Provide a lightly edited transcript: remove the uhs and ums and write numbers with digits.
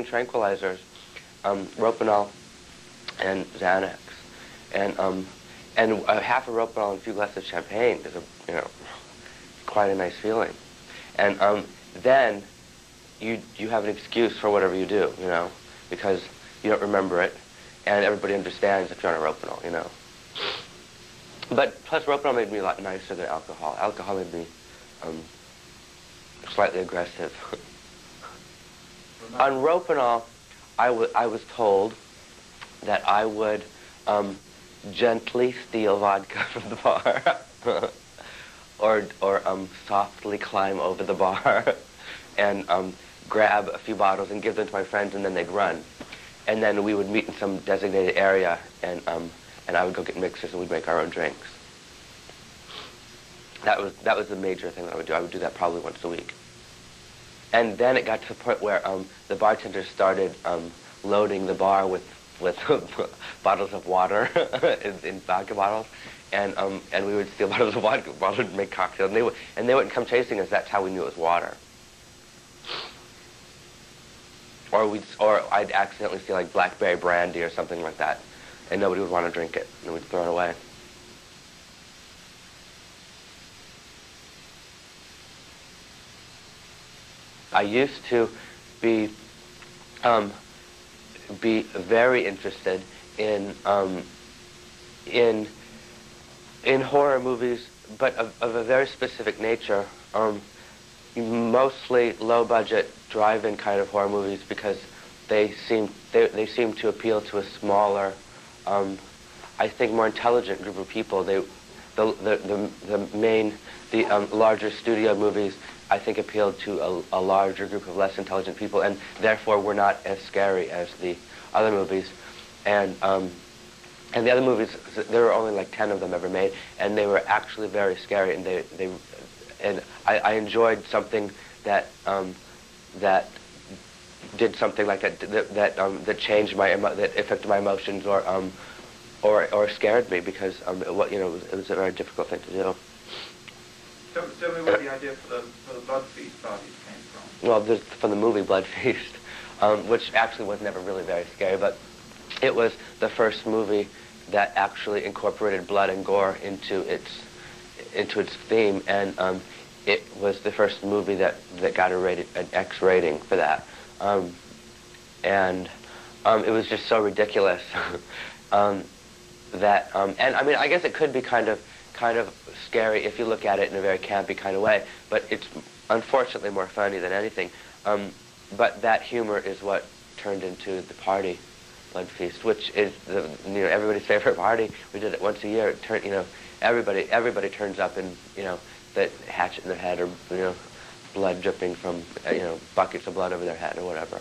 tranquilizers, Ropanol and Xanax, and half a Ropanol and a few glasses of champagne is quite a nice feeling, and then you have an excuse for whatever you do, because you don't remember it, and everybody understands if you're on a Ropanol, But plus, Ropanol made me a lot nicer than alcohol. Alcohol made me slightly aggressive. On Ropanol, I was told that I would gently steal vodka from the bar, or softly climb over the bar and grab a few bottles and give them to my friends, and then they'd run. And then we would meet in some designated area, and I would go get mixers, and we'd make our own drinks. That was the major thing that I would do. I would do that probably once a week. And then it got to the point where the bartenders started loading the bar with bottles of water in vodka bottles, and we would steal bottles of vodka bottles and make cocktails. And they wouldn't come chasing us. That's how we knew it was water. Or I'd accidentally steal like blackberry brandy or something like that, and nobody would want to drink it, and we'd throw it away. I used to be very interested in horror movies, but of a very specific nature. Mostly low-budget drive-in kind of horror movies, because they seem to appeal to a smaller, I think, more intelligent group of people. The larger studio movies, I think, appealed to a larger group of less intelligent people, and therefore were not as scary as the other movies. And the other movies, there were only like 10 of them ever made, and they were actually very scary. And I enjoyed something that did something like that changed that affected my emotions, or scared me, because it was a very difficult thing to do. Tell me where the idea for the Blood Feast parties came from. Well, from the movie Blood Feast, which actually was never really very scary, but it was the first movie that actually incorporated blood and gore into its theme, and it was the first movie that got an X rating for that, and it was just so ridiculous that, and I mean, I guess it could be kind of scary if you look at it in a very campy kind of way, but it's unfortunately more funny than anything. But that humor is what turned into the party, Blood Feast, which is everybody's favorite party. We did it once a year. It turned, everybody turns up in the hatchet in their head, or blood dripping from buckets of blood over their head or whatever.